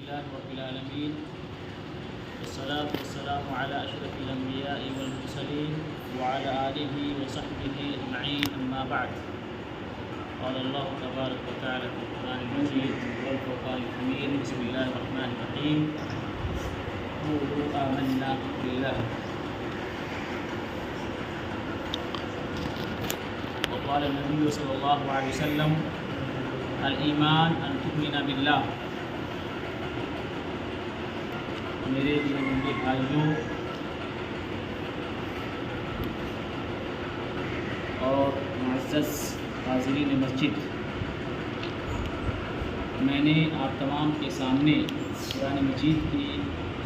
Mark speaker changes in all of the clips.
Speaker 1: لله رب العالمين والصلاة والسلام على أشرف الأنبياء والمرسلين وعلى آله وصحبه أجمعين أما بعد. قال الله تبارك وتعالى في القرآن المجيد والفرقان الحميد. بسم الله الرحمن الرحيم. قولوا آمنا بالله. وقال النبي صلى الله عليه وسلم الایمان ان تؤمن باللہ. میرے لیے بھائیوں اور معزز حاضرین مسجد، میں نے آپ تمام کے سامنے قرآن مجید کی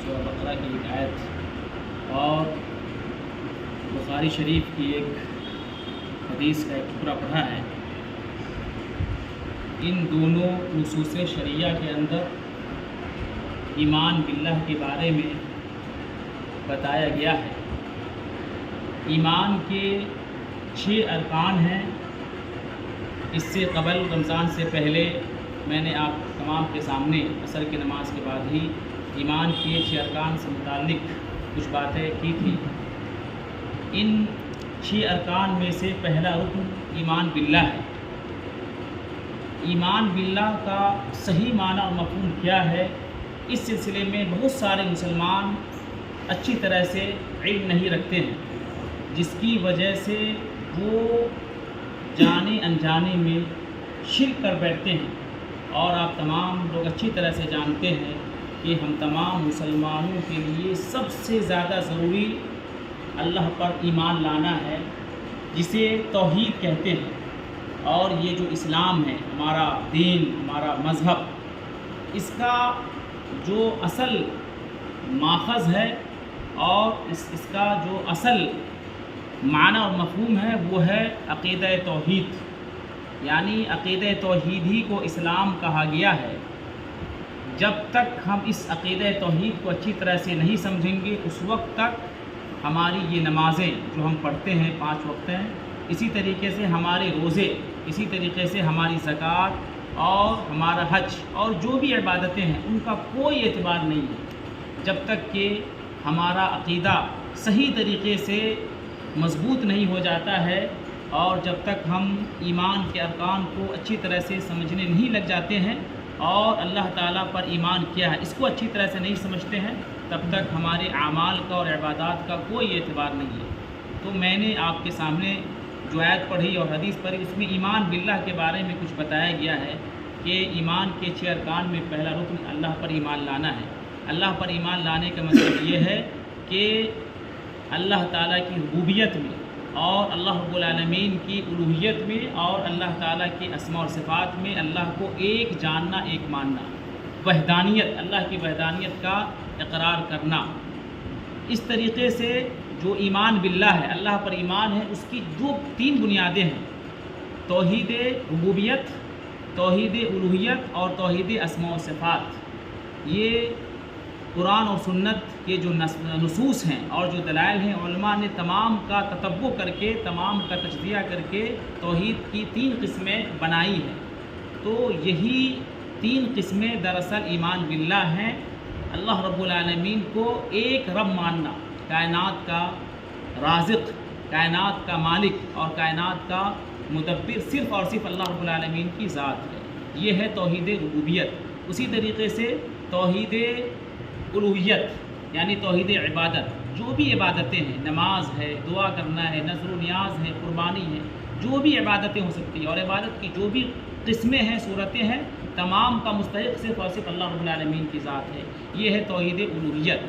Speaker 1: سورہ بقرہ کی ایک آیت اور بخاری شریف کی ایک حدیث کا ایک ٹکڑا پڑھا ہے. ان دونوں نصوص شرعیہ کے اندر ایمان باللہ کے بارے میں بتایا گیا ہے. ایمان کے 6 ارکان ہیں. اس سے قبل رمضان سے پہلے میں نے آپ تمام کے سامنے عصر کی نماز کے بعد ہی ایمان کے 6 ارکان سے متعلق کچھ باتیں کی تھی. ان 6 ارکان میں سے پہلا رکن ایمان باللہ ہے. ایمان باللہ کا صحیح معنی اور مفہوم کیا ہے، اس سلسلے میں بہت سارے مسلمان اچھی طرح سے علم نہیں رکھتے ہیں، جس کی وجہ سے وہ جانے انجانے میں شرک کر بیٹھتے ہیں. اور آپ تمام لوگ اچھی طرح سے جانتے ہیں کہ ہم تمام مسلمانوں کے لیے سب سے زیادہ ضروری اللہ پر ایمان لانا ہے، جسے توحید کہتے ہیں. اور یہ جو اسلام ہے، ہمارا دین، ہمارا مذہب، اس کا جو اصل ماخذ ہے اور اس کا جو اصل معنی اور مفہوم ہے وہ ہے عقیدہ توحید. یعنی عقیدہ توحید ہی کو اسلام کہا گیا ہے. جب تک ہم اس عقیدہ توحید کو اچھی طرح سے نہیں سمجھیں گے، اس وقت تک ہماری یہ نمازیں جو ہم پڑھتے ہیں 5 وقت ہیں، اسی طریقے سے ہمارے روزے، اسی طریقے سے ہماری زکوٰۃ اور ہمارا حج اور جو بھی عبادتیں ہیں، ان کا کوئی اعتبار نہیں ہے جب تک کہ ہمارا عقیدہ صحیح طریقے سے مضبوط نہیں ہو جاتا ہے. اور جب تک ہم ایمان کے ارکان کو اچھی طرح سے سمجھنے نہیں لگ جاتے ہیں اور اللہ تعالیٰ پر ایمان کیا ہے اس کو اچھی طرح سے نہیں سمجھتے ہیں، تب تک ہمارے اعمال کا اور عبادات کا کوئی اعتبار نہیں ہے. تو میں نے آپ کے سامنے جو آیت پڑھی اور حدیث پڑھی، اس میں ایمان باللہ کے بارے میں کچھ بتایا گیا ہے کہ ایمان کے 6 ارکان میں پہلا رکن اللہ پر ایمان لانا ہے. اللہ پر ایمان لانے کا مطلب یہ ہے کہ اللہ تعالیٰ کی ربوبیت میں اور اللہ رب العالمین کی الوہیت میں اور اللہ تعالیٰ کے اسماء اور صفات میں اللہ کو ایک جاننا، ایک ماننا، وحدانیت، اللہ کی وحدانیت کا اقرار کرنا. اس طریقے سے جو ایمان باللہ ہے، اللہ پر ایمان ہے، اس کی 3 بنیادیں ہیں: توحید ربوبیت، توحید الوہیت اور توحید اسماء و صفات. یہ قرآن اور سنت کے جو نصوص ہیں اور جو دلائل ہیں، علماء نے تمام کا تتبع کر کے، تمام کا تجزیہ کر کے توحید کی 3 قسمیں بنائی ہیں. تو یہی 3 قسمیں دراصل ایمان باللہ ہیں. اللہ رب العالمین کو ایک رب ماننا، کائنات کا رازق، کائنات کا مالک اور کائنات کا مدبر صرف اور صرف اللہ رب العالمین کی ذات ہے. یہ ہے توحید ربوبیت. اسی طریقے سے توحید الوہیت یعنی توحید عبادت، جو بھی عبادتیں ہیں، نماز ہے، دعا کرنا ہے، نذر و نیاز ہے، قربانی ہے، جو بھی عبادتیں ہو سکتی ہیں اور عبادت کی جو بھی قسمیں ہیں، صورتیں ہیں، تمام کا مستحق صرف اور صرف اللہ رب العالمین کی ذات ہے. یہ ہے توحید الوہیت.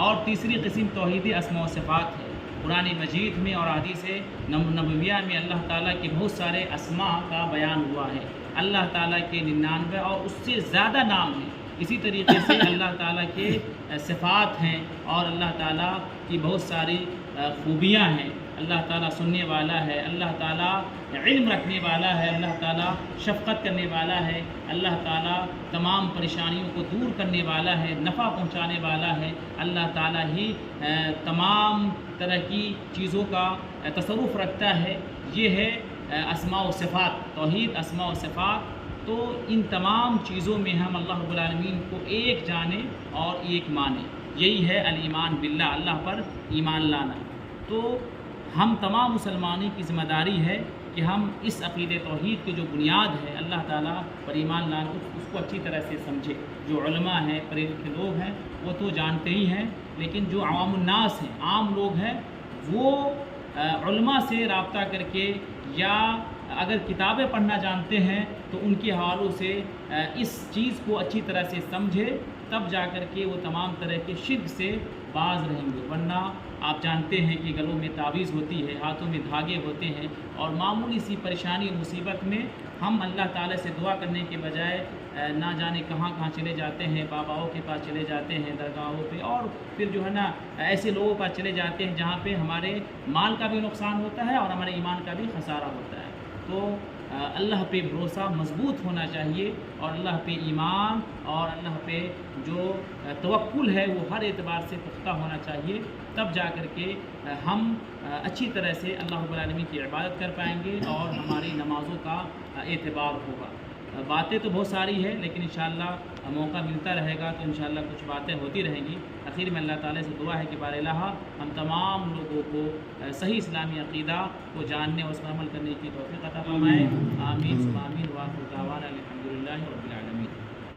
Speaker 1: اور تیسری قسم توحید اسماء و صفات ہے. قرآن مجید میں اور حدیث نبویہ میں اللہ تعالیٰ کے بہت سارے اسماء کا بیان ہوا ہے. اللہ تعالیٰ کے 99 اور اس سے زیادہ نام ہیں. اسی طریقے سے اللہ تعالیٰ کے صفات ہیں اور اللہ تعالیٰ کی بہت ساری خوبیاں ہیں. اللہ تعالیٰ سننے والا ہے، اللہ تعالیٰ علم رکھنے والا ہے، اللہ تعالیٰ شفقت کرنے والا ہے، اللہ تعالیٰ تمام پریشانیوں کو دور کرنے والا ہے، نفع پہنچانے والا ہے. اللہ تعالیٰ ہی تمام طرح کی چیزوں کا تصرف رکھتا ہے. یہ ہے اسماء و صفات، توحید اسماء و صفات. تو ان تمام چیزوں میں ہم اللہ رب العالمین کو ایک جانیں اور ایک مانیں، یہی ہے الایمان باللہ، اللہ پر ایمان لانا۔ تو ہم تمام مسلمانوں کی ذمہ داری ہے کہ ہم اس عقید توحید کی جو بنیاد ہے اللہ تعالیٰ پر ایمان لانا، اس کو اچھی طرح سے سمجھے۔ جو علماء ہیں، پڑھے لکھے لوگ ہیں، وہ تو جانتے ہی ہیں، لیکن جو عوام الناس ہیں، عام لوگ ہیں، وہ علماء سے رابطہ کر کے یا اگر کتابیں پڑھنا جانتے ہیں تو ان کے حوالوں سے اس چیز کو اچھی طرح سے سمجھے، تب جا کر کے وہ تمام طرح کے شرک سے باز رہیں گے۔ ورنہ آپ جانتے ہیں کہ گلوں میں تعویذ ہوتی ہے، ہاتھوں میں دھاگے ہوتے ہیں، اور معمولی سی پریشانی مصیبت میں ہم اللہ تعالیٰ سے دعا کرنے کے بجائے نہ جانے کہاں کہاں چلے جاتے ہیں، باباؤں کے پاس چلے جاتے ہیں، درگاہوں پہ، اور پھر جو ہے نا ایسے لوگوں کے پاس چلے جاتے ہیں جہاں پہ ہمارے مال کا بھی نقصان ہوتا ہے اور ہمارے ایمان کا بھی خسارہ ہوتا ہے۔ تو اللہ پہ بھروسہ مضبوط ہونا چاہیے، اور اللہ پہ ایمان اور اللہ پہ جو توکل ہے وہ ہر اعتبار سے پختہ ہونا چاہیے، تب جا کر کے ہم اچھی طرح سے اللہ رب العالمین کی عبادت کر پائیں گے اور ہماری نمازوں کا اعتبار ہوگا۔ باتیں تو بہت ساری ہے، لیکن انشاءاللہ موقع ملتا رہے گا تو انشاءاللہ کچھ باتیں ہوتی رہیں گی۔ آخر میں اللہ تعالیٰ سے دعا ہے کہ بار الہ ہم تمام لوگوں کو صحیح اسلامی عقیدہ کو جاننے اور اس پر عمل کرنے کی توفیق عطا فرمائے۔ آمین ثم آمین، وآخر دعوانا الحمدللہ رب العالمین۔